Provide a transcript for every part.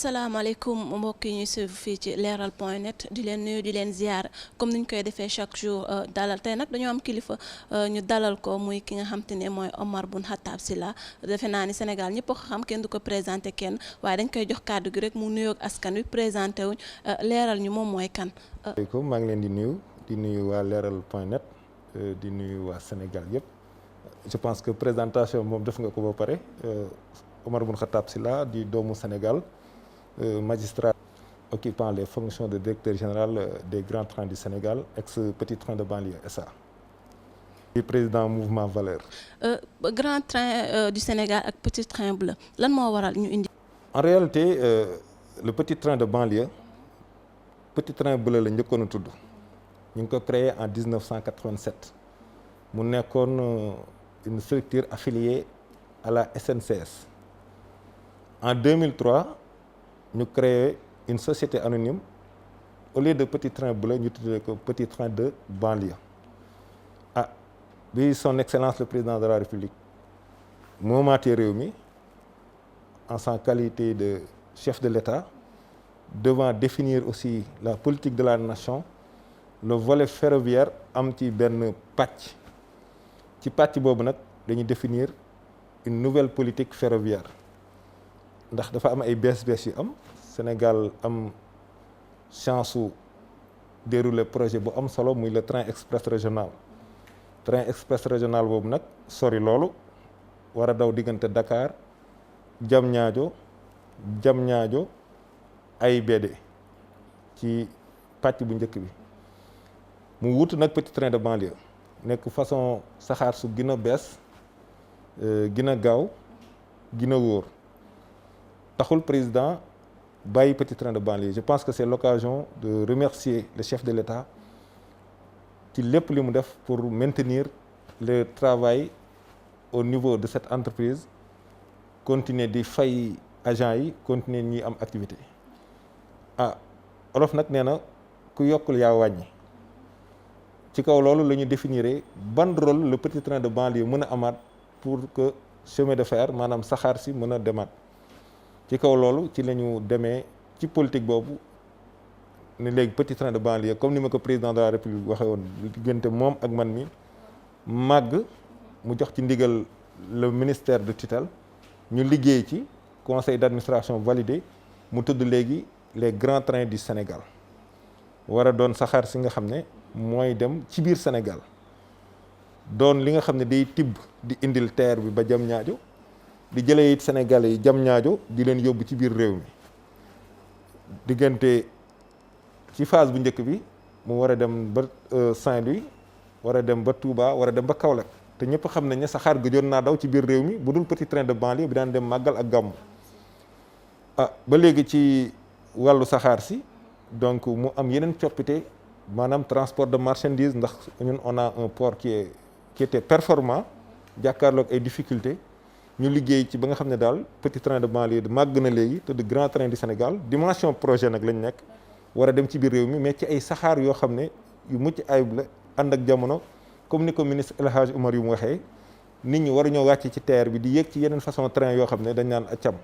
salaamaaleykum mbokk yi ñuy suivre fii ci leeral point net di leen nuyu di leen ziar comme niñ koy defee chaque jour dalal tey nag dañoo am kilifa ñu dalal ko muy ki nga xam te ne mooy Omar Boun Khatab Sylla defe naa ni Sénégal ñëpp ko xam kenn du ko présenté kenn waaye dañ koy jox kàddu gi rek mu nuyoog askan wi présenté wuñ leeral ñu moom mooy kan. asalaamaaleykum maa ngi leen di nuyu waa leeral point net di nuyu waa Sénégal yëpp je pense que présentation moom def nga ko ba pare Omar Boun Khatab Sylla di doomu Sénégal. Magistrat occupant les fonctions de directeur général des grands trains du Sénégal ex-Petit Train de banlieue SA. di président mouvement Valeurs. Grand Train du Sénégal ak Petit Train bleu lan moo waral ñu indi. en réalité le Petit Train de banlieue Petit Train bleu la njëkkoon a tudd ñu ngi ko créé en 1987 mu nekkoon une structure affiliée à la SNCS. En 2003. ñu créé une société anonyme au lieu de Petit Train bleu ñu tuddee ko Petit Train de banlieue bi son excellence le président de la République moomaatee réew mi en sa qualité de chef de l'État devant définir aussi la politique de la nation le volet ferroviaire am ci benn pàcc boobu nag dañuy définir une nouvelle politique ferroviaire ndax dafa am ay bees yu am Sénégal am chance su dérouler projet bu am solo muy le train express régional boobu nag sori loolu war a daw diggante Dakar Diamniadio AIBD ci pàcc bu njëkk bi mu wut nag Petit Train de banlieue nekk façon saxaar su gën a bees gën a gaaw gën a wóor taxul président bàyyi Petit Train de banlieue je pense que c'est l'occasion de remercier le chef de l'État ci lépp li mu def pour maintenir le travail au niveau de cette entreprise continuer di fay agents yi continuer ñi am activité olof nag nee na ku yokkul yaa wàññi ci kaw loolu la ñu définir ban rôle le Petit Train de banlieue mën a amaat pour que chemin de fer maanaam saxaar si mën a demaat ci kaw loolu ci la ñu demee ci politique boobu ne léegi Petit Train de banlieue comme ni ma ko président de la République waxee woon diggante moom ak man mi màgg mu jox ci ndigal le ministère de tutelle ñu liggéey ci conseil d'administration validé mu tudd léegi les grands trains du Sénégal war a doon saxaar si nga xam ne mooy dem ci biir Sénégal doon li nga xam ne day tibb di indil TER bi ba Diamniadio di jëlee it Sénégalais yi Diamniadio di leen yóbbu ci biir réew mi diggante ci phase bu njëkk bi mu war a dem ba Saint-Louis war a dem ba Touba war a dem ba Kaolack te ñëpp xam nañ ne saxaar gëjoon naa daw ci biir réew mi bu dul Petit Train de banlieue bi daan dem màggal ak gàmmu ba léegi ci wàllu saxaar si donc mu am yeneen coppite maanaam transport de marchandises ndax ñun on a un port qui était performant jàkkaarloog ay difficultés ñu liggéey ci ba nga xam ne daal Petit Train de banlieue màgg na léegi te de Grand Train du Sénégal dimension projet nag lañ nekk war a dem ci biir réew mi mais ci ay saxaar yoo xam ne yu mucc ayib la ànd ak jamono comme ni ko ministre El Hadj Oumar yu mu waxee nit ñi waruñoo wàcc ci TER bi di yéeg ci yeneen façon train yoo xam ne dañ naan accam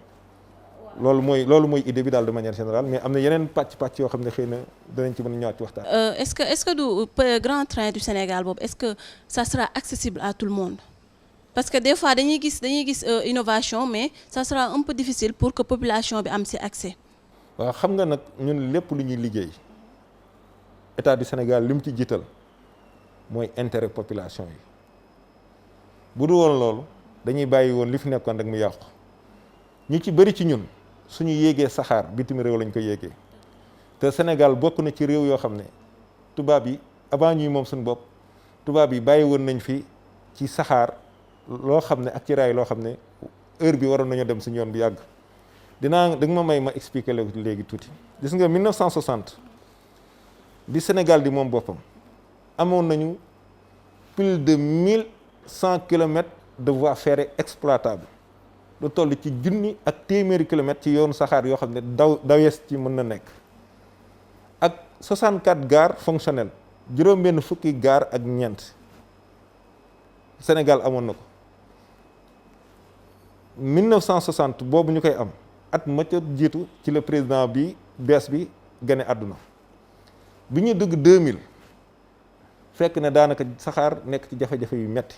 loolu mooy idée bi daal de manière générale mais am na yeneen pàcc yoo xam ne xëy na danañ ci mën a ñëwaat ci waxtaan. est-ce que du Grand Train du Sénégal boobu est-ce que ça sera accessible à tout le monde parce que des fois dañuy gis innovation mais ça sera un peu difficile pour que population bi am ci accès. waaw xam nga nag ñun lépp lu ñuy liggéey état du Sénégal li mu ci jiital mooy intérêt population yi bu du woon loolu dañuy bàyyi woon li fi nekkoon rek mu yàqu ñu ci bëri ci ñun suñu yéegee saxaar bitim réew lañ ko yéegee te Sénégal bokk na ci réew yoo xam ne tubaab yi avant ñuy moom suñu bopp tubaab yi bàyyi woon nañ fi ci saxaar loo xam ne ak ci raay loo xam ne heure bi waroon nañoo dem suñu yoon bu yàgg da nga ma may ma expliquer léegi tuuti gis nga 1960 bi Sénégal di moom boppam amoon nañu plus de 1100 kilomètres de voies ferrées exploitables lu toll ci junni ak téeméeri kilomètres ci yoonu saxaar yoo xam ne dawees ci mën na nekk ak 64 gares fonctionnelles juróom-benn fukki gares ak ñeent Sénégal amoon na ko 1960 boobu ñu koy am at ma ca jiitu ci le président bi bees bi gane àdduna bi ñuy dugg 2000 fekk ne daanaka saxaar nekk ci jafe-jafe yu metti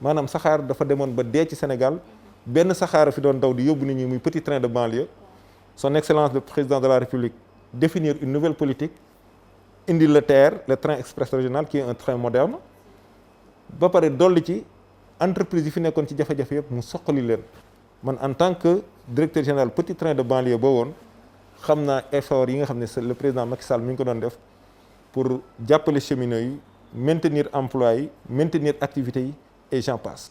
maanaam saxaar dafa demoon ba dee ci Sénégal benn saxaar fi doon daw di yóbbu nit ñi muy petit train de banlieue. Son Excellence le président de la République définir une nouvelle politique indi le TER le train express régional qui est un train moderne ba pare dolli ci entreprise yi fi nekkoon ci jafe-jafe yëpp mu soqali leen man en tant que directeur général petit train de banlieue ba woon xam naa effort yi nga xam ne le président Macky Sall mi ngi ko doon def pour jàppale cheminots yi maintenir emploi yi maintenir activités yi et j'en passe.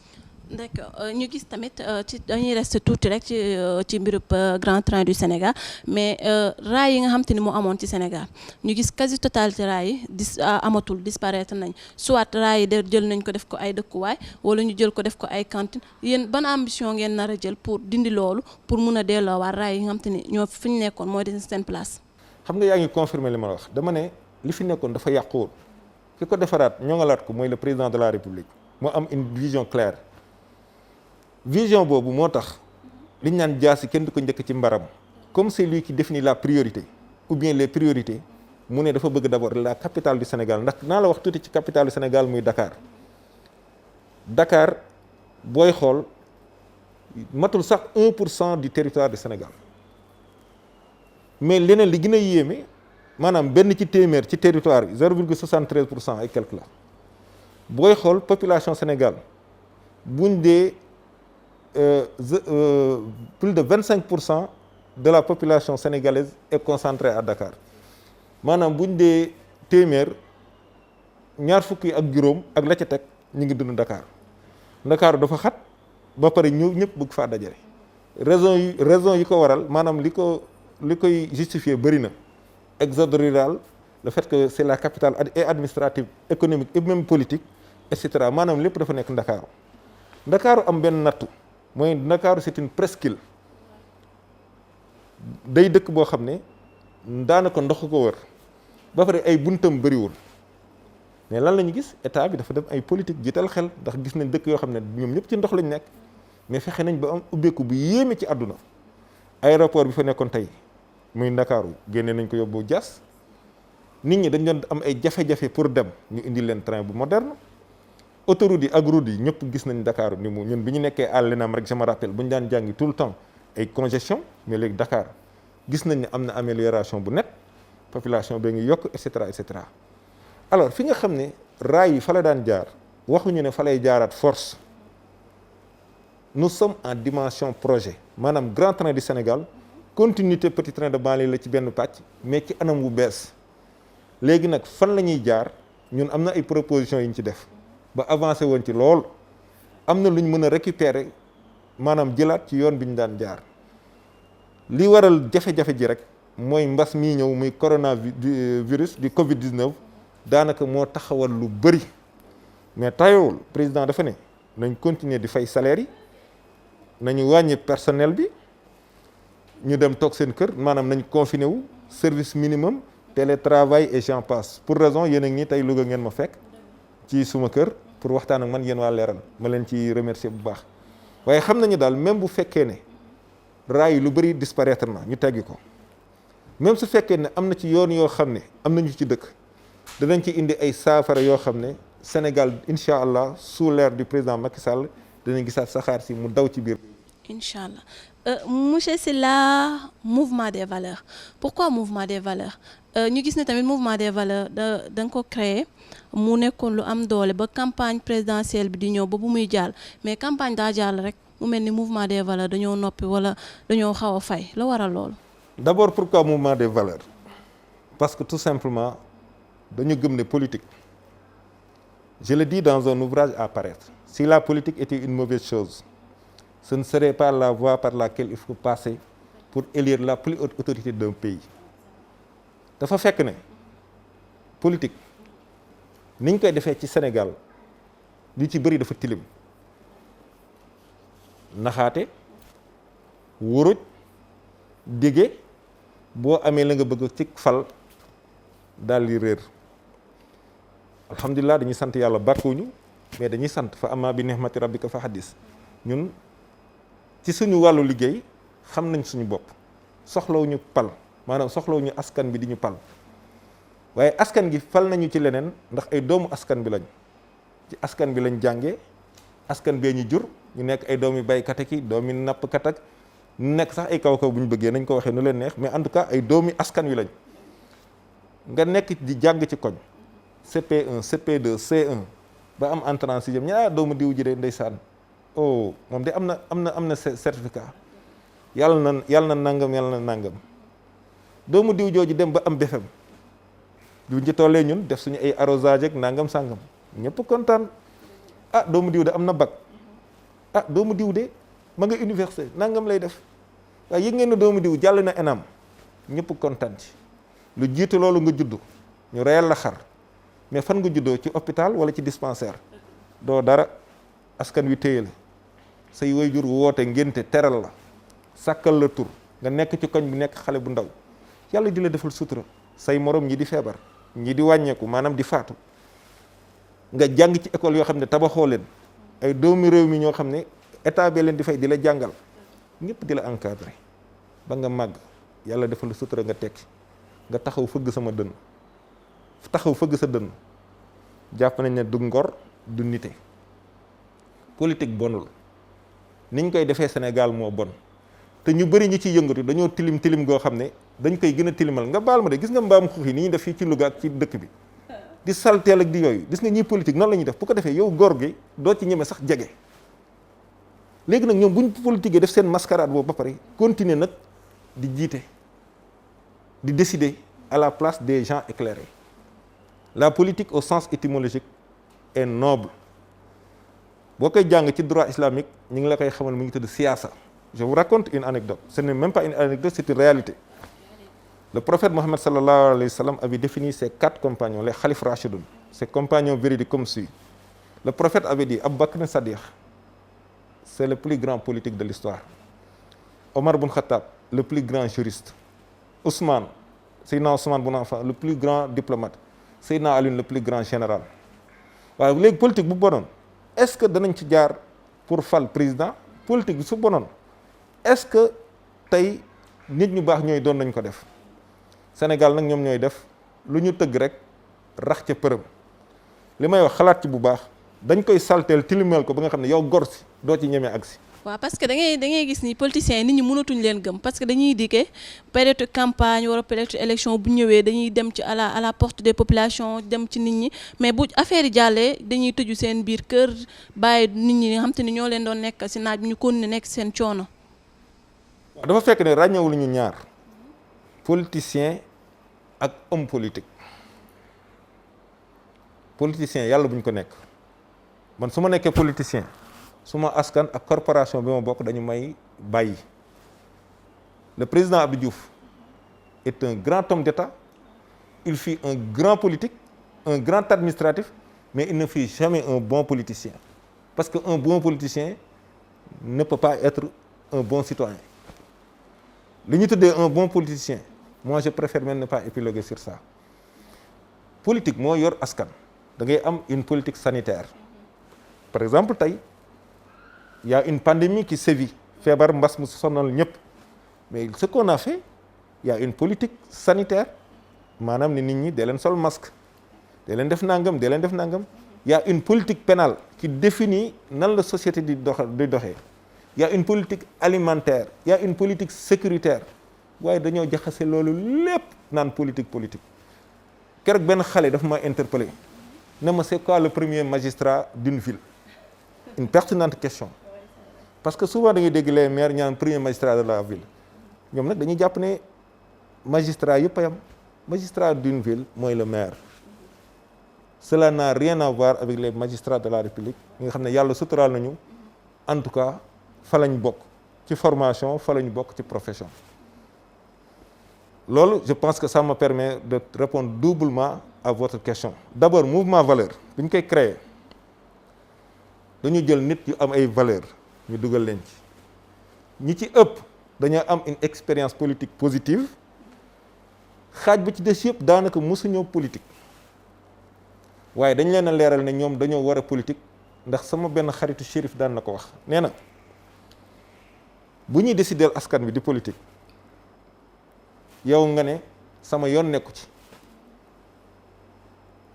D'accord ñu gis tamit ci dañuy rester tuuti rek ci mbirub grand train du Sénégal mais raay yi nga xam te ni moo amoon ci Sénégal ñu gis quasi totalité raay yi amatul disparaître nañ soit raay yi de jël nañ ko def ko ay dëkkuwaay wala ñu jël ko def ko ay cantine yéen ban ambition ngeen nar a jël pour dindi loolu pour mun a delloowaat raay yi nga xam te ni ñoo fi ñu nekkoon mooy des seen place. xam nga yaa ngi confirmer li ma la wax dama ne li fi nekkoon dafa yàqu woon ki ko defaraat ñoŋalaat ko mooy le président de la République moo am une vision claire. vision boobu moo tax liñ naan jaasi kenn du ko njëkk ci mbaram comme c'est lui qui définit la priorité ou bien les priorités mu ne dafa bëgg d'abord la capitale du Sénégal ndax naa la wax tuuti ci capitale du Sénégal muy Dakar Dakar booy xool matul sax 1% du territoire du Sénégal mais leneen li gën a yéeme maanaam benn ci téeméer ci territoire bi 0,73% et quelque la booy xool population Sénégal buñ dee plus de 25% de la population sénégalaise est concentrée à Dakar maanaam buñ dee téeméer ñaar fukki ak juróom ak la ca teg ñu ngi dund Dakar Dakar dafa xat ba pare ñëpp bëgg faa dajale raison yi ko waral maanaam li koy justifier bëri na exode rural le fait que c'est la capitale et administrative économique et même politique et cetera maanaam lépp dafa nekk Ndakaaru am benn nattu mooy Ndakaaru c'est une presqu'île day dëkk boo xam ne daanaka ndox ko wër ba pare ay buntam bëriwul mais lan la ñu gis état bi dafa dem ay politique jiital xel ndax gis nañ dëkk yoo xam ne ñoom ñëpp ci ndox lañ nekk mais fexe nañ ba am ubbeeku bu yéeme ci àdduna aéroport bi fa nekkoon tey muy Ndakaaru génne nañ ko yóbbu Diass nit ñi dañ doon am ay jafe-jafe pour dem ñu indi leen train bu moderne autoroute yi ak route yi ñëpp gis nañ Dakar ni mu ñun bi ñu nekkee à l'ENAM rek je me rappelle bu ñu daan jàngi tout le temps ay congestion mais léegi Dakar gis nañ ne am na amélioration bu net population bee ngi yokk et cetera et cetera alors fi nga xam ne raay yi fa la daan jaar waxuñu ne fa lay jaaraat force nous sommes en dimension projet maanaam grand train du Sénégal continuité petit train de banlieue la ci benn pàcc mais ci anam wu bees léegi nag fan la ñuy jaar ñun am na ay propositions yu ñu ci def ba avancé woon ci lool am na lu ñu mën a récupérer maanaam jëlaat ci yoon bi ñu daan jaar li waral jafe-jafe ji rek mooy mbas mii ñëw muy coronavirus di Covid-19 daanaka moo taxawal lu bëri mais tayowul président dafa ne nañ continuer di fay salaire yi nañu wàññi personnel bi ñu dem toog seen kër maanaam nañ confiné wu service minimum télétravail et j'en passe pour raison yéen a ngi tey Louga ngeen ma fekk ci suma kër pour waxtaan ak man yéen waa Leeral ma leen ci remercier bu baax waaye xam nañu daal même bu fekkee ne raay yi lu bëri disparaître na ñu teggi ko même su fekkee ne am na ci yoon yoo xam ne am nañu ci dëkk danañ ci indi ay saafara yoo xam ne Sénégal incha allah sous l'ère du président Macky Sall danañ gisaat saxaar si mu daw ci biir. incha allah monsieur Sylla mouvement des valeurs pourquoi mouvement des valeurs ñu gis ne tamit mouvement des valeurs da nga ko créer mu nekkoon lu am doole ba campagne présidentielle bi di ñëw ba bu muy jàll mais campagne daa jàll rek mu mel ni mouvement des valeurs dañoo noppi wala dañoo xaw a fay la waral loolu. d'abord pourquoi mouvement des valeurs parce que tout simplement dañu gëm ne politique je le dis dans un ouvrage à paraître si la politique était une mauvaise chose ce ne serait pas la voie par laquelle il faut passer pour élire la plus haute autorité d'un pays dafa fekk ne politique niñ koy defee ci Sénégal li ci bëri dafa tilim naxaate wuruj dige boo amee la nga bëgg ci fal daal di réer alhamdulilah dañuy sant yàlla bàkkuñu mais dañuy sant fa amma bi nihmati rabbika fa hadis ñun ci suñu wàllu liggéey xam nañ suñu bopp soxlawuñu pal maanaam soxlawuñu askan bi di ñu pal waaye askan gi fal nañu ci leneen ndax ay doomu askan bi lañ ci askan bi lañ jàngee askan bee ñu jur ñu nekk ay doomi baykat ak doomi nappkat ak ñu nekk sax ay kaw-kaw bu ñu bëggee nañ ko waxee nu leen neex mais en tout cas ay doomi askan wi lañ nga nekk di jàng ci koñ CP1 CP2 C1 ba am entrée en sixième ñu doomu diw ji de ndeysaan oh moom de am na certificat yàlla na nangam doomu diw jooju dem ba am BFEM duñ ci tollee ñun def suñu ay arrosage ak nangam sàngam ñëpp kontaan doomu diw de am na bac doomu diw de ma nga université nangam lay def waaye yëg ngeen ne doomu diw jàll na ENAM ñëpp kontaan ci lu jiitu loolu nga judd ñu reyal la xar mais fan nga juddoo ci hôpital wala ci dispensaire doo dara askan wi téye la say waajur woote ngénte teral la sàkkal la tur nga nekk ci koñ bi nekk xale bu ndaw yàlla di la defal sutura say morom ñi di feebar ñi di wàññeeku maanaam di faatu nga jàng ci école yoo xam ne tabaxoo leen ay doomi réew mi ñoo xam ne état bi leen di fay di la jàngal ñëpp di la encadré ba nga màgg yàlla defal la sutura nga tekki nga taxaw fëgg sa dënn jàpp nañ ne du ngor du nite politique bonul niñ koy defee Sénégal moo bon te ñu bëri ñi ciy yëngatu dañoo tilim goo xam ne dañ koy gën a tilimal nga baal ma de gis nga mbaam xuux yi ni ñuy def fii ci Louga ak ci dëkk bi di salteel ak di yooyu gis nga ñiy politique noonu la ñuy def bu ko defee yow góor gi doo ci ñeme sax jege léegi nag ñoom buñ politique def seen mascarade boobu ba pare continuer nag di jiite di décider à la place des gens éclairés la politique au sens étymologique est noble boo koy jàng ci droit islamique ñu ngi la koy xamal mu ngi tudd siyaasa. Je vous raconte une anecdote. Ce n'est même pas une anecdote, c'est une réalité. Le prophète Mohammed sallallahu alayhi wa sallam avait défini ses 4 compagnons, les Khalif Rashidoun, ses compagnons véridiques comme suit. Le prophète avait dit, Abu Bakr Sadiq, c'est le plus grand politique de l'histoire. Omar ibn Khattab, le plus grand juriste. Ousmane, Seydina Ousmane ibn Affan, le plus grand diplomate. Seydina Ali, le plus grand général. waaye léegi politique bu bonoon est-ce que danañ ci jaar pour fal président politique bi su bonoon est-ce que tey nit ñu baax ñooy doon nañ ko def Sénégal nag ñoom ñooy def lu ñu tëgg rek rax ca përëm li may wax xalaat ci bu baax dañ koy salteel tilimeel ko ba nga xam ne yow gor si doo ci ñemee agsi waaw parce que da ngay gis ni politiciens yi nit ñi mënatuñ leen gëm parce que dañuy dikkee période campagne wala période élection bu ñëwee dañuy dem ci à la porte des populations dem ci nit ñi mais bu affaire yi jàllee dañuy tëju seen biir kër bàyyi nit ñi nga xam te ni ñoo leen doon nekk si naaj bi ñu continuer nekk seen coono. waaw dafa fekk ne ràññewul ñu ñaar politicien ak homme politique politicien yàlla bu ñu ko nekk man su ma nekkee politicien. suma askan ak corporation bi ma bokk dañu may bàyyi le président Abdou Diouf est un grand homme d'État il fut un grand politique un grand administratif mais il ne fut jamais un bon politicien parce que un bon politicien ne peut pas être un bon citoyen li ñu tuddee un bon politicien moi je préfère même ne pas épiloguer sur ça politique moo yor askan da ngay am une politique sanitaire par exemple tey il y a une pandémie qui sévit feebar mbas mu sonal ñëpp mais ce qu'on a fait il y a une politique sanitaire maanaam ni nit ñi dee leen sol masque dee leen def nangam dee leen def nangam il y a une politique pénale qui définit nan la société di doxee il y a une politique alimentaire il y a une politique sécuritaire waaye dañoo jaxase loolu lépp naan politique keroog benn xale dafa ma interpellé ne ma c'est quoi le premier magistrat d'une ville une pertinente question parce que souvent da ngay dégg les maires ñaan premier magistrat de la ville ñoom nag dañuy jàpp ne magistrat yëpp a yam magistrat d'une ville mooy le maire cela n'a rien à voir avec les magistrats de la République ñi nga xam ne yàlla suturaal nañu en tout cas fa lañ bokk ci formation fa lañ bokk ci profession loolu je pense que ça me permet de répondre doublement à votre question d'abord mouvement valeur bi ñu koy créer dañu jël nit yu am ay valeurs ñu dugal leen ci ñi ci ëpp dañoo am une expérience politique positive xaaj bu ci des yëpp daanaka mosuñoo politique waaye dañ leen a leeral ne ñoom dañoo war a politique ndax sama benn xaritu shérif daan na ko wax nee na bu ñuy décider askan bi di politique yow nga ne sama yoon nekku ci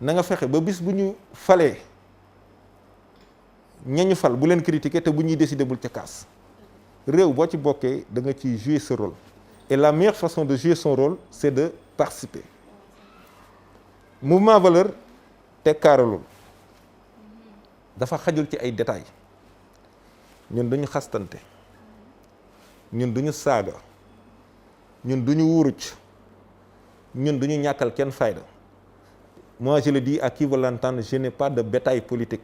na nga fexe ba bis bu ñu falee ñañu fal bu leen critiquer te bu ñuy décider bul ca kaas réew boo ci bokkee da nga ciy jouer ce rôle et la meilleure façon de jouer son rôle c'est de participer mouvement valeur te kaaralul dafa xajul ci ay détails ñun duñu xastante ñun duñu saaga ñun duñu wuruc ñun duñu ñàkkal kenn fayda. Moi je le dis à qui veut l'entendre, je n'ai pas de bétail politique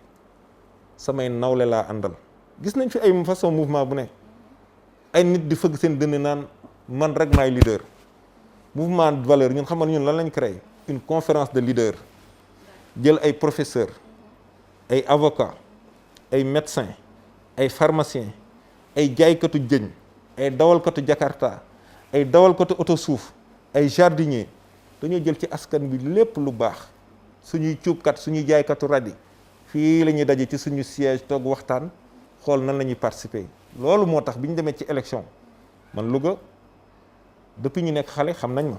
samay nawle laa àndal gis nañ fi ay façon mouvement bu ne ay nit di fëgg seen dënn naan man rek maay leader. Mouvement de valeur ñun xamal ñun lan lañ créé une conférence de leaders jël ay professeurs ay avocats ay médecins ay pharmaciens ay jaaykatu jën ay dawalkatu jakarta ay dawalkatu oto suuf ay jardiniers dañoo jël ci askan bi lépp lu baax suñuy cuubkat suñuy jaaykatu radi fii la ñuy daje ci suñu siège toog waxtaan xool nan la ñuy participer. loolu moo tax bi ñu demee ci élection man Louga depuis ñu nekk xale xam nañ ma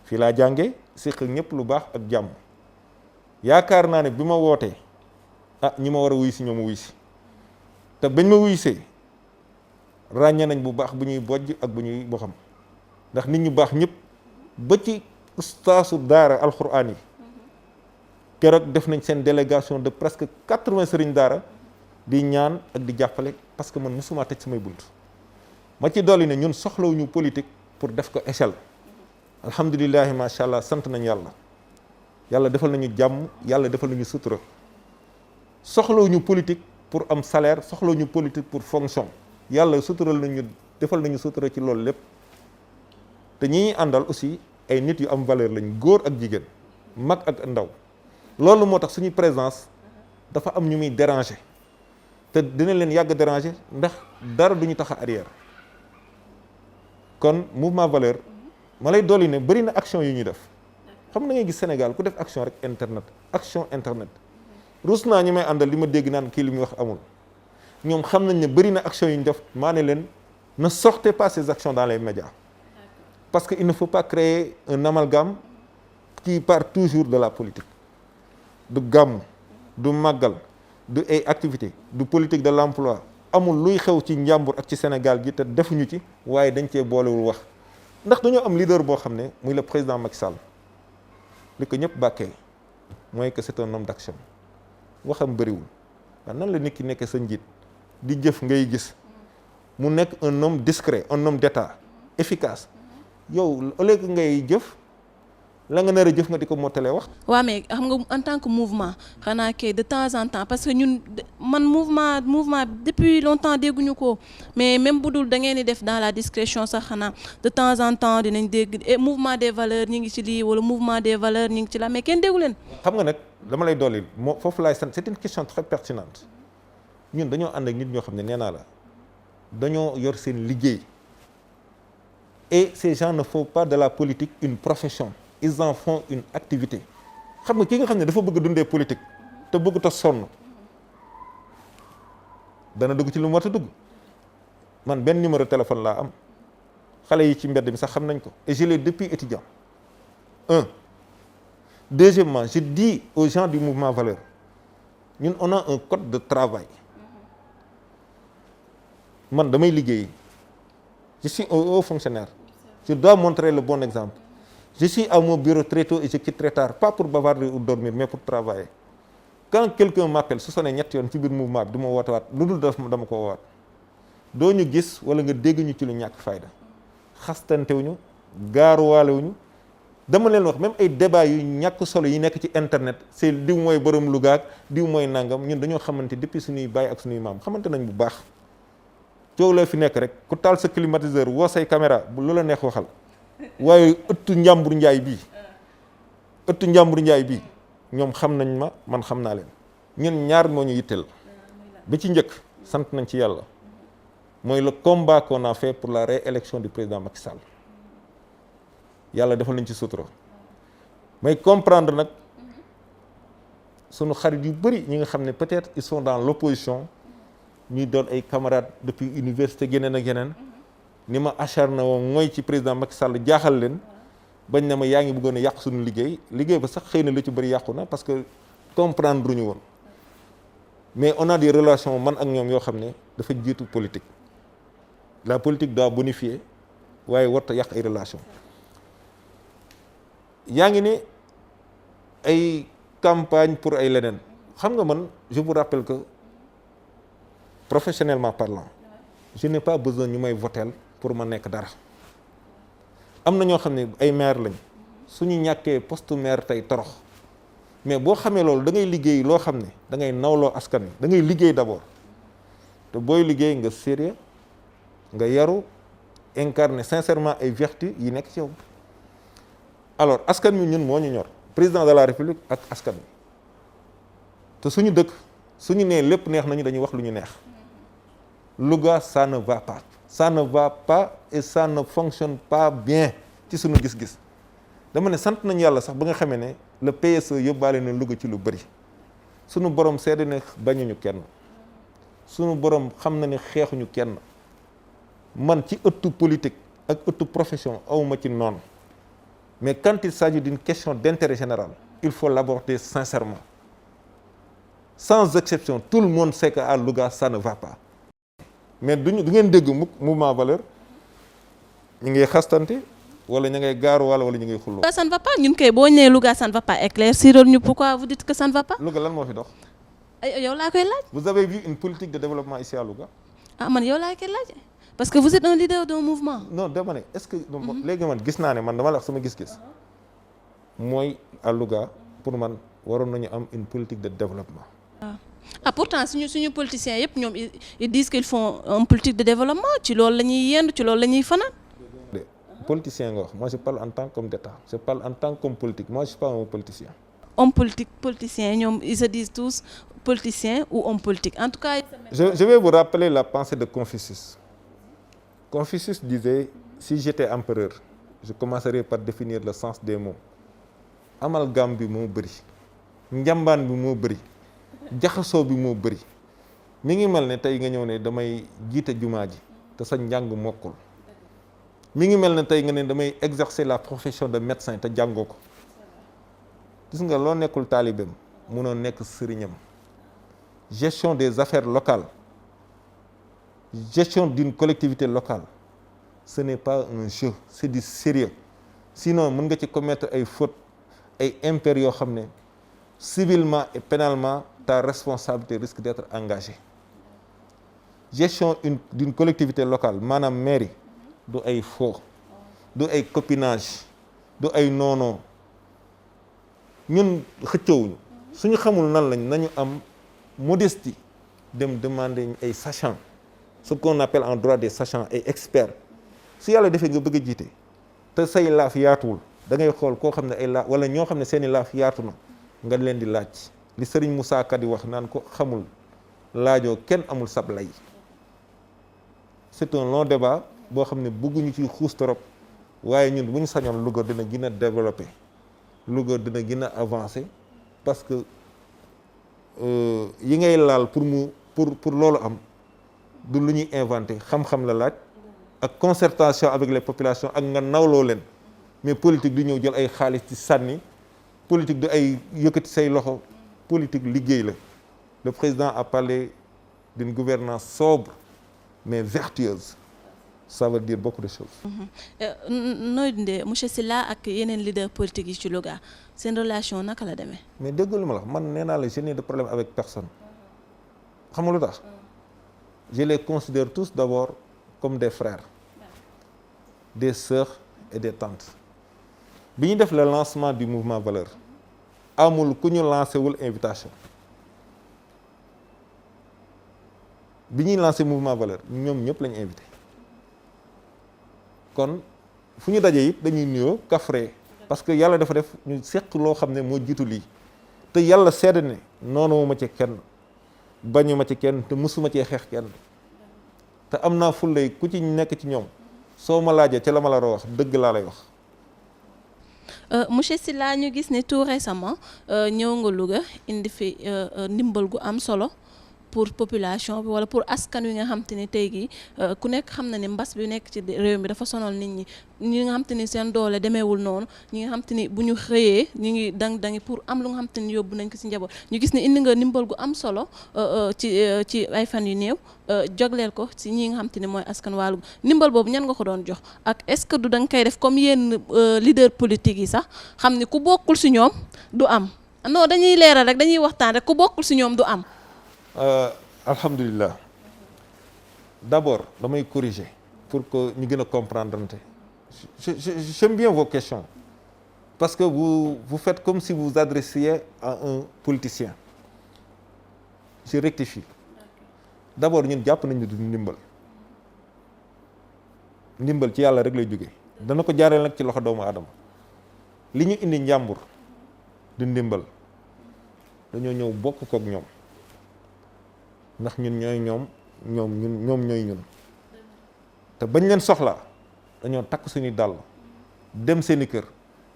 fii laa jànge séq ñëpp lu baax ak jàmm yaakaar naa ne bi ma wootee ñi ma war a wuy si ñoo ma wuy si te bañ ma wuy see ràññee nañ bu baax bu ñuy bojj ak bu ñuy boxam ndax nit ñu baax ñëpp ba ci ustaasu daara alxuraan yi keroog def nañ seen délégation de presque 80 sëriñ daara di ñaan ak di jàppale parce que man mosuma tëj samay bunt ma ci dolli ne ñun soxlawuñu politique pour def ko échelle alhamdulilahi macha allah sant nañ yàlla yàlla defal nañu jàmm yàlla defal nañu sutura soxlawuñu politique pour am salaire soxlawuñu politique pour fonction yàlla sutural nañu defal nañu sutura ci loolu lépp te ñi ñuy àndal aussi ay nit yu am valeur lañ góor ak jigéen mag ak ndaw loolu moo tax suñu présence dafa am ñu muy déranger te dina leen yàgg déranger ndax dara duñu tax a arrière kon mouvement valeur ma lay dolli ne bëri na action yu ñuy def xam na ngay gis Sénégal ku def action rek internet rus naa ñi may àndal li ma dégg naan kii li muy wax amul ñoom xam nañ ne bëri na action yu ñu def maa ne leen ne sortez pas ces actions dans les médias parce que il ne faut pas créer un amalgame qui part toujours de la politique du gàmm du màggal du ay activité du politique de l'emploi amul luy xew ci njàmbur ak ci Sénégal gi te defuñu ci waaye dañ cee boolewul wax ndax dañoo am leader boo xam ne muy le président Macky Sall li ko ñëpp bàkkee mooy que c'est un homme d'action waxam bëriwul waaw nan la nit ki nekkee sa njiit di jëf ngay gis mu nekk un homme discret un homme d'état efficace yow au lieu que ngay jëf la nga nar a jëf nga di ko mottalee wax. waaw mais xam nga en tant que mouvement xanaa kay de temps en temps parce que ñun man mouvement depuis longtemps dégguñu ko mais même bu dul da ngeen di def dans la discrétion sax xanaa de temps en temps dinañ dégg mouvement des valeurs ñi ngi ci lii wala mouvement des valeurs ñi ngi ci la mais kenn déggu leen. xam nga nag dama lay dolli moo foofu laay sant c'est une question très pertinente ñun dañoo ànd ak nit ñoo xam ne nee naa la dañoo yor seen liggéey et ces gens ne font pas de la politique une profession. Ils en font une activité xam nga ki nga xam ne dafa bëgg dundee politique te bëgg ta sonn dana dugg ci lu mu war a dugg man benn numéro téléphone laa am xale yi ci mbedd mi sax xam nañ ko et je l'ai depuis étudiant deuxièmement je dis aux gens du mouvement valeur ñun on a un code de travail man damay liggéey je suis un haut fonctionnaire je dois montrer le bon exemple. Je suis à mon bureau très tôt et je quitte très tard, pas pour bavarder ou dormir, mais pour travailler. Quand quelqu'un m'appelle su sonné ñetti yoon ci biir mouvement bi du ma woote waat lu dul dama ko woowaat doo ñu gis wala nga dégg ñu ci lu ñàkk fayda xastantewuñu gaaruwaalewuñu dama leen wax même ay débat yu ñàkk solo yi nekk ci internet c'est diw mooy borom Louga ak diw mooy nangam ñun dañoo xamante depuis suñuy baay ak suñuy maam xamante nañ bu baax coow la fi nekk rek ku taal sa climatiseur woo say caméra bu lu la neex waxal waaye ëttu njàmbur njaay bii ñoom xam nañ ma man xam naa leen ñun ñaar moo ñu yitteel bi ci njëkk sant nañ ci yàlla mooy le combat qu'on a fait pour la réélection du président Macky Sall yàlla defal nañ ci sutura may comprendre nag sunu xarit yu bëri ñi nga xam ne peut-être ils sont dans l'opposition ñuy doon ay camarades depuis université geneen ak yeneen ni ma acharné woo mooy ci président Macky Sall jaaxal leen bañ na ma yaa ngi bëggoon a yàq suñu liggéey ba sax xëy na lu ci bëri yàqu na parce que comprendre ñu woon mais on a des relations man ak ñoom yoo xam ne dafa jiitu politique la politique doit bonifier waaye warta yàq ay relations yaa ngi ne ay campagne pour ay leneen xam nga man je vous rappelle que professionnellement parlant je n'ai pas besoin ñu may voter pour ma nekk dara am na ñoo xam ne ay maire lañ suñu ñàkkee poste maire tey torox mais boo xamee loolu da ngay liggéey loo xam ne da ngay nawloo askan wi da ngay liggéey d'abord te booy liggéey nga sérieux nga yaru incarner sincèrement ay vertus yi nekk ci yow alors askan wi ñun moo ñu ñor président de la république ak askan wi te suñu dëkk suñu nee lépp neex nañu dañuy wax lu ñu neex Louga ça ne va pas ça ne va pas et ça ne fonctionne pas bien ci suñu gis-gis dama ne sant nañu yàlla sax ba nga xamee ne le PSE yóbbaale na Louga ci lu bëri suñu borom seede ne bañuñu kenn suñu borom xam na ne xeexuñu kenn man ci ëttu politique ak ëttu profession awma ci noonu mais quand il s'agit d'une question d'intérêt général il faut l'aborder sincèrement sans exception tout le monde sait qu'à Louga ça ne va pas mais du ngeen dégg mukk mouvement valeur ñu ngay xastante wala ñu ngay gaaru wala ñu ngay xulloo. ça ne va pas ñun kay boo ñëwee Louga ça ne va pas éclaircir ñu pourquoi vous dites que ça ne va pas. Louga lan moo fi dox. yow laa koy laaj. vous avez vu une politique de développement ici à Louga. ah man yow laa koy laaj parce que vous êtes un leader d'un mouvement. non dama ne est-ce que. léegi man gis naa ne man dama la wax sama gis-gis mooy à Louga pour man waroon nañu am une politique de développement. ah pourtant suñu politiciens yëpp ñoom ils disent qu'ils font une politique de développement ci loolu la ñuy yendu ci loolu la ñuy fanaan. politicien nga wax moi je parle en tant qu'homme d'État je parle en tant qu'homme politique moi je suis pas un politicien. homme politique politicien ñoom ils se disent tous politiciens ou homme politique en tout cas. je vais vous rappeler la pensée de Confucius. Confucius disait si j'étais empereur je commencerais par définir le sens des mots amalgame bi moo bëri njambaan bi moo bëri jaxasoo bi moo bëri mi ngi mel ne tey nga ñëw ne damay jiite jumaa ji te sa njàng mokkul mi ngi mel ne tey nga ne damay exercer la profession de médecin te jàngoo ko gis nga loo nekkul taalibeem munoo nekk sëriñam gestion des affaires locales gestion d'une collectivité locale ce n'est pas un jeu c'est du sérieux sinon mën nga ci commettre ay fautes ay impairs yoo xam ne civilement et pénalement ta responsabilité risque d'être engagée gestion d'une collectivité locale maanaam mairie du ay faux du ay copinage du ay noonoo ñun xëccoowuñu suñu xamul nan lañ nañu am modestie dem demander ay sachants ce qu'on appelle en droit des sachants ay experts su yàlla defee nga bëgg a jiite te say laaf yaatuwul da ngay xool koo xam ne ay laaf wala ñoo xam ne seeni laaf yaatu na nga leen di laaj li Serigne Moussa Ka di wax naan ko xamul laajoo kenn amul sab lay c'est un long débat boo xam ne bëgguñu ci xuus trop waaye ñun bu ñu sañoon Louga dina gën a développer Louga dina gën a avancer parce que yi ngay laal pour loolu am du lu ñuy inventer xam-xam la laaj ak concertation avec les populations ak nga nawloo leen mais politique du ñëw jël ay xaalis ci sànni politique du ay yëkkati say loxo politique liggéey la le président a parlé d'une gouvernance sobre mais vertueuse ça veut dire beaucoup de choses. nooy dundee monsieur Sylla ak yeneen leader politique yi ci Louga seen relation naka la demee. mais déggu lu ma la wax man nee naa la je n'ai de problème avec personne xam nga lu tax je les considère tous d'abord comme des frères des sœurs et des tantes bi ñu def le lancement du mouvement Valeurs amul ku ñu lancé wul invitation bi ñuy lancé mouvement Valeurs ñoom ñëpp lañu invité kon fu ñu dajee it dañuy nuyoo kafre parce que yàlla dafa def ñu seq loo xam ne moo jiitu lii te yàlla sedd ne noonu ma ci kenn bañu ma ci kenn te mësuma cee xeex kenn te am naa fullay ku ci nekk ci ñoom soo ma laajee ca la ma la wax dëgg laa lay wax. monsieur Sylla ñu gis ne tout récemment ñëw nga Louga indi fi ndimbal gu am solo pour population bi wala pour askan wi nga xam te ni tey gii ku nekk xam na ni mbas bi nekk ci réew mi dafa sonal nit ñi nga xam te ni seen doole demeewul noonu ñi nga xam te ni bu ñu xëyee ñi ngi dangi pour am lu nga xam te ni yóbbu nañ ko ci njaboot ñu gis ne indi nga ndimbal gu am solo ci ay fan yu néew jogleel ko ci ñi nga xam te ni mooy askan wàllu ndimbal boobu ñan nga ko doon jox ak est-ce que du da nga koy def comme yenn leader politique yi sax xam ni ku bokkul ci ñoom du am non dañuy leeral rek dañuy waxtaan rek ku bokkul ci ñoom du am. Alhamdulillah, d'abord damay corriger pour que ñu gën a comprendre nte j'aime bien vos questions parce que vous faites comme si vous adressiez à un politicien. Je rectifie. D'abord ñun jàpp nañu du ndimbal ci yàlla rek lay jóge dana ko jaareel nag ci loxo doomu aadama li ñu indi njàmbur du ndimbal dañoo ñëw bokk kook ñoom ndax ñun ñooy ñoom ñooy ñun te bañ leen soxlaa dañoo takk suñuy dàll dem seeni kër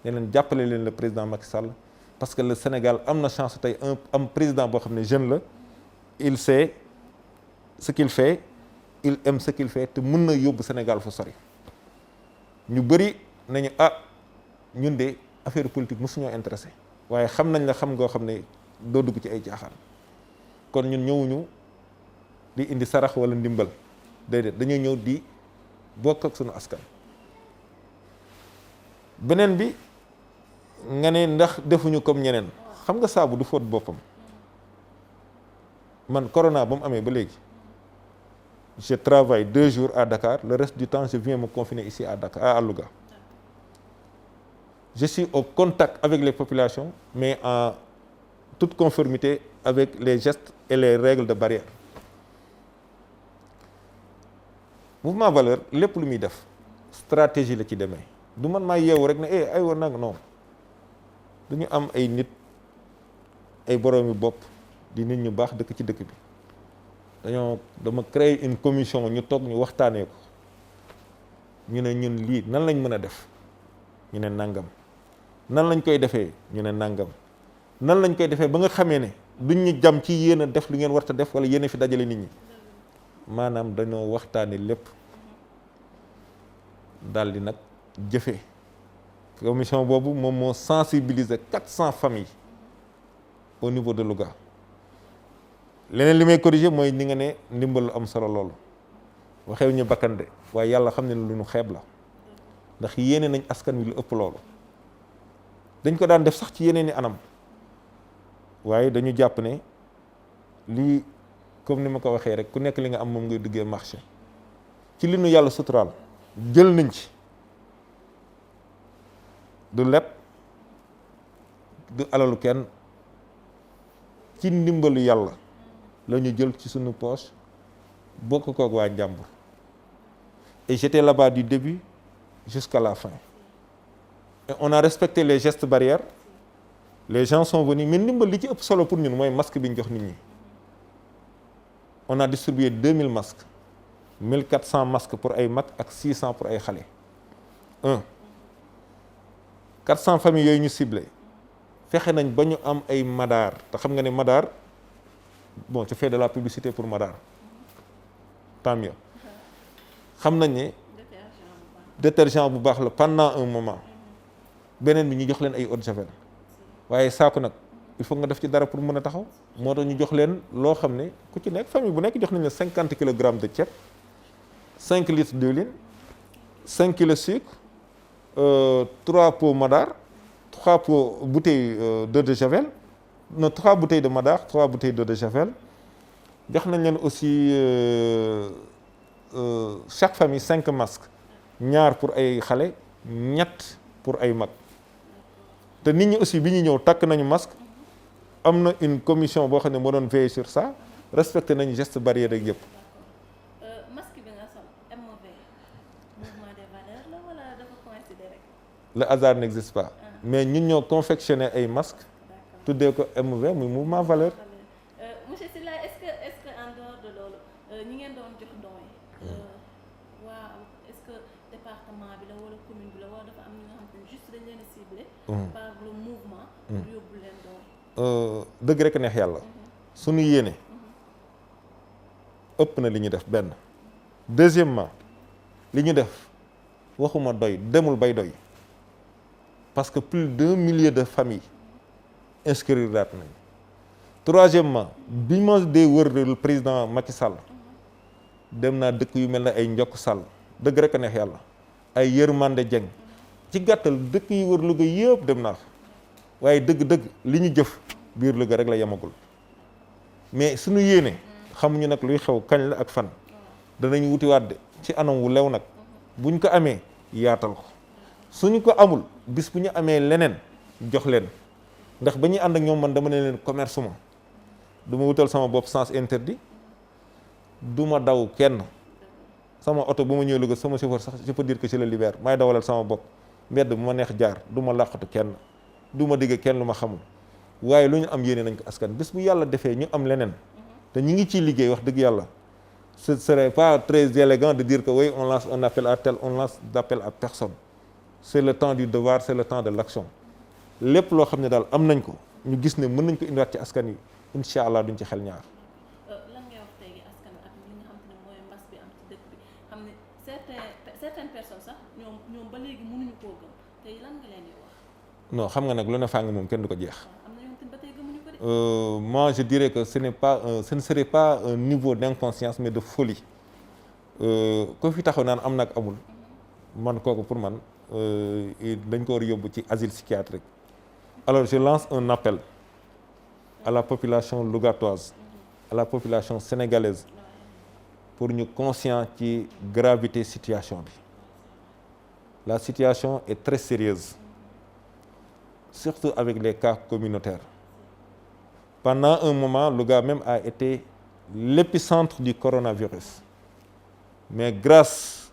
ne leen jàppale leen le président Macky Sall parce que le Sénégal am na chance tey am président boo xam ne jeune la il sait ce qu'il fait il aime ce qu'il fait te mën na yóbbu Sénégal fu sori ñu bëri nañu ñun de affaire politique mosuñoo intéressé waaye xam nañ la xam ngoo xam ne doo dugg ci ay caaxaan kon ñun ñëwuñu di indi sarax wala ndimbal déedéet dañoo ñëw di bokk ak suñu askan. beneen bi nga ne ndax defuñu comme ñeneen xam nga saabu du fóot boppam man corona ba mu amee ba léegi je travaille 2 jours à Dakar le reste du temps je viens me confiner ici à Dakar à Louga. Je suis au contact avec les populations mais en toute conformité avec les gestes et les règles de barrière. Mouvement Valeurs lépp lu muy def stratégie la ci demee du man maa yeewu rek ne ay woon nag non dañu am ay nit ay boroomi bopp di nit ñu baax dëkk ci dëkk bi dama créer une commission ñu toog ñu waxtaanee ko ñu ne ñun lii nan lañ mën a def ñu ne nangam nan lañ koy defee ñu ne nangam nan lañ koy defee ba nga xamee ne duñ ñu jam ci yéen a def lu ngeen warta def wala yéen a fi dajale nit ñi maanaam dañoo waxtaane lépp daal di nag jëfee commission boobu moom moo sensibiliser 400 familles au niveau de Louga. leneen li may corriger mooy ni nga ne ndimbal lu am solo loolu waxew ñu bakkande waaye yàlla xam ne lu ñu xeeb la ndax yéene nañ askan wi lu ëpp loolu dañ ko daan def sax ci yeneen i anam waaye dañu jàpp ne lii comme ni ma ko waxee rek ku nekk li nga am moom ngay duggee marché ci li nu yàlla suturaal jël nañ ci du leb du alalu kenn ci ndimbalu yàlla la ñu jël ci suñu poche bokk koog waa njàmbur et j'étais là-bas du début jusqu'à la fin et on a respecté les gestes barrières les gens sont venus mais ndimbal li ci ëpp solo pour ñun mooy masque bi ñu jox nit ñi on a distribué 2000 masques 1400 masques pour ay mag ak 600 pour ay xale 400 familles yooyu ñu ciblé fexe nañ ba ñu am ay madaar te xam nga ne madaar bon tu fais de la publicité pour Madar tant mieux xam nañ ne détergent bu baax la pendant un moment beneen bi ñu jox leen ay eau de javel waaye saako nag il faut nga def ci dara pour mën a taxaw moo tax ñu jox leen loo xam ne ku ci nekk famille bu nekk jox nañ la 50 kilogrammes de ceeb 5 litres d'huile 5 kilos sucre 3 pots Madar 3 pots bouteilles d'eau de javel non 3 bouteilles de Madar 3 bouteilles d'eau de javel jox nañ leen aussi chaque famille 5 masques ñaar pour ay xale ñett pour ay mag te nit ñi aussi bi ñu ñëw takk nañu masque am na une commission boo xam ne moo doon veiller sur ça respecté nañu geste barrière ak yëpp. masque bi nga sol MOV mouvement des valeurs la wala dafa coïncider rek. Le hasard n'existe pas mais ñun ñoo confectionné ay masques. tuddee ko MOV muy mouvement valeur. monsieur Sylla est-ce que en dehors de loolu ñi ngeen doon jox don yi waaw est-ce que département bi la wala commune bi la wala dafa am ñi nga xam ne juste dañ leen a ciblé par le mouvement pour yóbbu leen don. dëgg rek neex yàlla suñu yéene ëpp na li ñu def benn. Deuxièmement li ñu def waxuma doy demul bay doy parce que plus d'1 million de familles inscrire daat nañ. Troisièmement bi ma dee wër le président Macky Sall dem naa dëkk yu mel ne ay Njokk Sall dëgg rek a neex yàlla ay Yërmande Jeng ci gàttal dëkk yi wër Louga yëpp dem naa fa waaye dëgg-dëgg li ñu jëf biir Louga rek la yemagul mais suñu yéene xamuñu nag luy xew kañ la ak fan danañ wutiwaat de ci anam wu lew nag buñ ko amee yaatal ko suñu ko amul bis bu ñu amee leneen jox leen ndax ba ñuy ànd ak ñoom man dama ne leen commerce ma du ma wutal sama bopp sens interdit du ma daw kenn sama oto bu ma ñëw Louga sama chauffeur sax je peux dire que je le libère maay dawalal sama bopp mbedd bu ma neex jaar du ma làqatu kenn du ma digg kenn lu ma xamul waaye lu ñu am yéene nañ ko askan bis bu yàlla defee ñu am leneen te ñu ngi ciy liggéey wax dëgg yàlla ce serait pas très élégant de dire que oui on lance un appel à tel on lance d'appel à personne c'est le temps du devoir c'est le temps de l'action lépp loo xam ne daal am nañ ko ñu gis ne mën nañ ko indiwaat ci askan yi incha allah duñ ci xel ñaar. lan ngay wax tey askan ak li nga xam ne mooy mbas bi am ci dëkk bi xam ne certaines personnes sax ñoom ba léegi mënuñu koo gëm tey lan nga leen di wax. non xam nga nag lu ne fàng moom kenn du ko jeex. am na ñoom tamit ba tey gëmuñu ko de. Moi je dirais que ce ne serait pas un niveau d'inconscience mais de folie ko fi taxaw naan am nag amul man kooku pour man dañ ko war a yóbbu ci asile psychiatrique. Alors je lance un appel à la population lougatoise à la population sénégalaise pour ñu conscient ci gravité situation bi la situation est très sérieuse surtout avec les cas communautaires pendant un moment Louga même a été l'épicentre du coronavirus mais grâce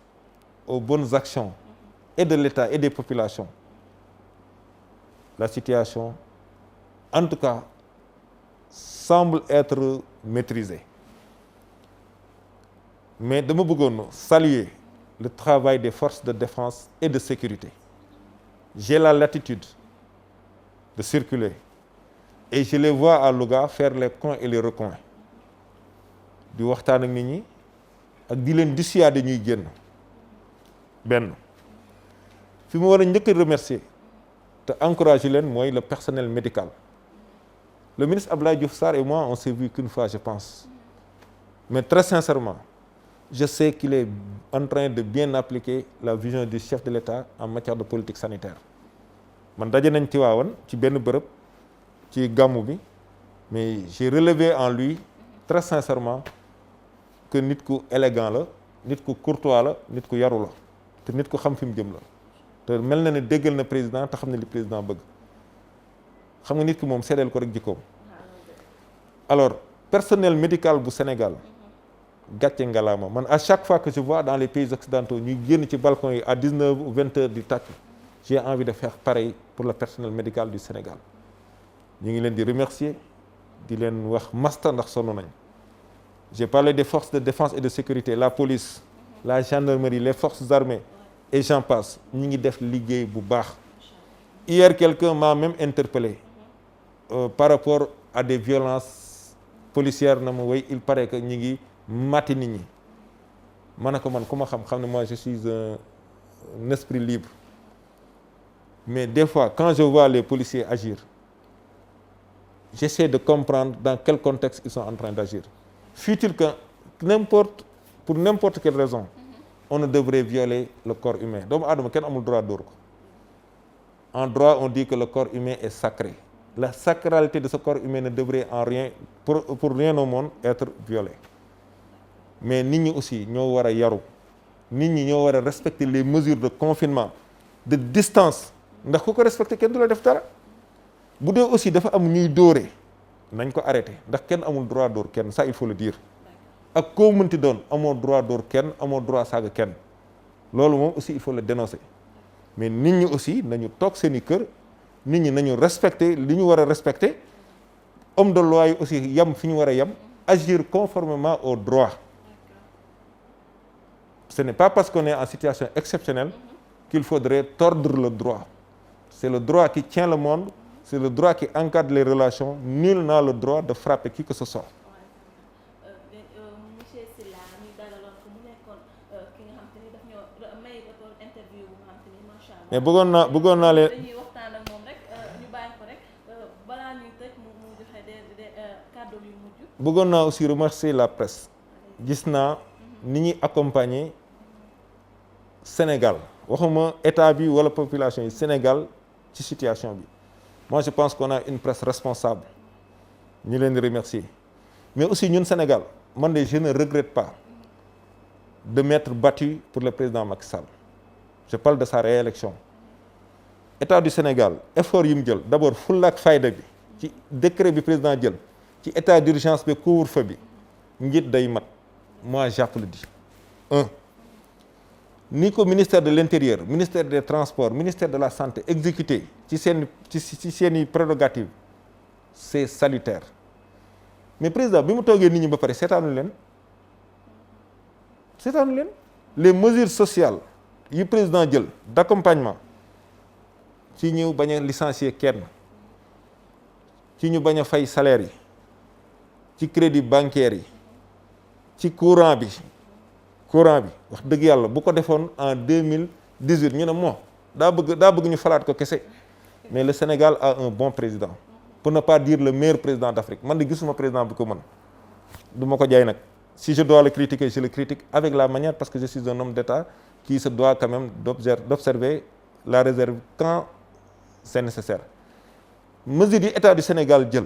aux bonnes actions et de l'État et des populations la situation en tout cas semble être maîtrisée mais dama bëggoon saluer le travail des forces de défense et de sécurité j'ai la latitude de circuler et je les vois à Louga faire les coins et les recoins di waxtaan ak nit ñi ak di leen dissuader ñuy génn benn fi mu war a njëkk a remercier te encourager leen mooy le personnel médical le ministre Abdoulaye Diouf Sarr et moi on s'est vu qu'une fois je pense mais très sincèrement je sais qu'il est en train de bien appliquer la vision du chef de l'État en matière de politique sanitaire man daje nañ Tivaouane ci benn bërëb ci gàmmu bi mais j'ai relevé en lui très sincèrement que nit ku élégant la nit ku courtois la nit ku yaru la te nit ku xam fi mu jëm la te mel na ne déggal na président te xam ne li président bëgg xam nga nit ki moom seedeel ko rek jikkoom alors personnel médical bu Sénégal gàcce ngalaama man à chaque fois que je vois dans les pays occidentaux ñuy génn ci balcon yi à 19 ou 20 heures di tàcc j'ai envie de faire pareil pour le personnel médical du Sénégal ñu ngi leen di remercier di leen wax masta ndax sonn nañ j'ai parlé des forces de défense et de sécurité la police la gendarmerie les forces armées et j'en passe ñi ngi def liggéey bu baax hier quelqu'un m'a même interpellé par rapport à des violences policières na ma way il paraît que ñi ngi matti nit ñi ma ne ko man ku ma xam ne moi je suis un esprit libre mais des fois quand je vois les policiers agir j'essaie de comprendre dans quel contexte ils sont en train d'agir fut-il que pour n'importe quelle raison on ne devrait violer le corps humain doomu aadama kenn amul droit dóor ko en droit on dit que le corps humain est sacré la sacralité de ce corps humain ne devrait en rien pour rien au monde être violé mais nit ñi aussi ñoo war a yaru nit ñi ñoo war a respecter les mesures de confinement de distance ndax ku ko respecter kenn du la def dara bu dee aussi dafa am ñuy dóore nañ ko arrêté ndax kenn amul droit dóor kenn ça il faut le dire ak koo mënti doon amoo droit dóor kenn amoo droit saaga kenn loolu moom aussi il faut le dénoncer mais nit ñi aussi nañu toog seeni kër nit ñi nañu respecter li ñu war a respecter homme de loi yi aussi yam fi ñu war a yam agir conformément au droit ce n'est pas parce qu'on est en situation exceptionnelle qu'il faudrait tordre le droit c'est le droit qui tient le monde c'est le droit qui encadre les relations nul n'a le droit de frapper qui que ce soit. Monsieur interview bu nga xam te ni macha allah. mais bëggoon naa leen. dañuy waxtaan ak moom rek ñu bàyyi ko rek balaa ñuy tëj mu joxe des kàddu yu mujj. bëggoon naa aussi remercier la presse. gis naa ni ñuy accompagner Sénégal waxuma état bi wala population yi Sénégal ci situation bi moi je pense qu'on a une presse responsable ñu leen di remercier mais aussi ñun Sénégal man de je ne regrette pas de m'être battu pour le président Macky Sall je parle de sa réélection état du Sénégal effort yi mu jël d'abord fulla ak fayda bi ci décret bi président jël ci état d'urgence bi couvre-feu bi njiit day mat moi j'applaudis ni ko ministère de l'intérieur ministère des transports ministère de la santé exécuté ci seeni prérogatives c'est salutaire mais président bi mu toogee nit ñi ba pare seetaanu leen les mesures sociales yi président jël d'accompagnement ci ñu bañ a licencier kenn ci ñu bañ a fay salaire yi ci crédit bancaire yi ci courant bi wax dëgg yàlla bu ko defoon en 2018 ñu ne moo daa bëgg ñu falaat ko kese mais le Sénégal a un bon président pour ne pas dire le meilleur président d'Afrique man de gisuma président bi ko mën du ma ko jaay nag si je dois le critiquer je le critique avec la manière parce que je suis un homme d'État qui se doit quand même d'observer la réserve quand c'est nécessaire mesures yi état du Sénégal jël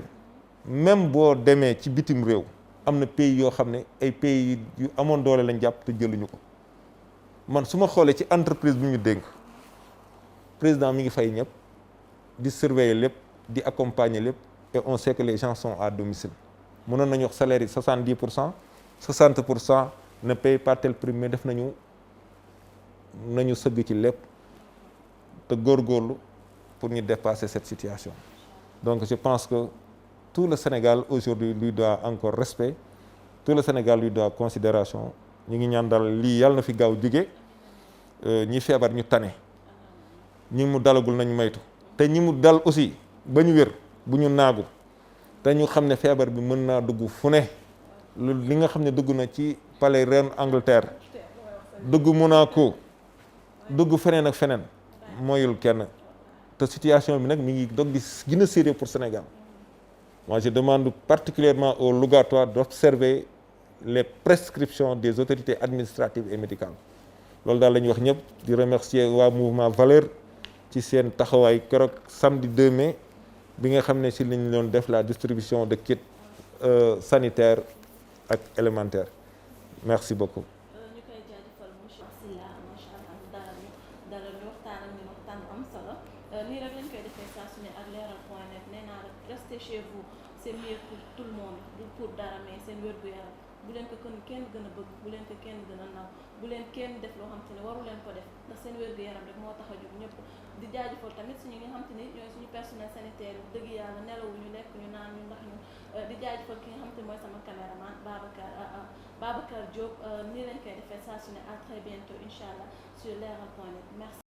même boo demee ci bitim réew am na pays yoo xam ne ay pays yu amoon doole lañ jàpp te jëluñu ko man su ma xoolee ci entreprise bi ñu dénk président mi ngi fay ñëpp di surveiller lépp di accompagner lépp et on sait que les gens sont à domicile mënoon nañu wax salaire yi 60% ne paye pas tel prime mais def nañu sëgg ci lépp te góorgóorlu pour ñu dépasser cette situation donc je pense que tout le Sénégal aujourd'hui lui doit encore respect tout le Sénégal lui doit considération ñu ngi ñaan dal lii yàlla na fi gaaw jóge ñi feebar ñu tane ñi mu dalagul nañu maytu te ñi mu dal aussi ba ñu wér bu ñu naagu te ñu xam ne feebar bi mën naa dugg fu ne li nga xam ne dugg na ci palais reine Angleterre dugg Monaco dugg feneen ak feneen mooyul kenn te situation bi nag mi ngi dog di gën a sérieux pour Sénégal. Moi, je demande particulièrement aux locatoires d'observer les prescriptions des autorités administratives et médicales loolu daal la ñuy wax ñëpp di remercier waa mouvement Valeurs ci seen taxawaay keroog samedi 2 mai bi nga xam ne si lañ doon def la distribution de kits sanitaires ak élémentaires merci beaucoup. ñu koy jaajëfal monsieur Sylla macha allah dalal ñu waxtaan ak ñun waxtaan bu am solo nii rek lañ koy defee saa su ne ak leral.net nee naa rek restez chez vous c'est mieux pour tout le monde du pour dara mais seen wér-gu-yaram bu leen ko kenn gën a bëgg bu leen ko kenn gën a naw bu leen kenn def loo xam te ne waru leen ko def ndax seen wér-gu-yaram rek moo tax a jóg ñëpp di jaajëfal tamit suñu nga xam te ni ñooy suñu personnel sanitaire yi dëgg yàlla nelawuñu lekk ñu naan ñu ndax ñu di jaajëfal ki nga xam te mooy sama caméraman Babacar Diop nii lañ koy defee saa su ne à très bientôt incha allah sur leral.net merci.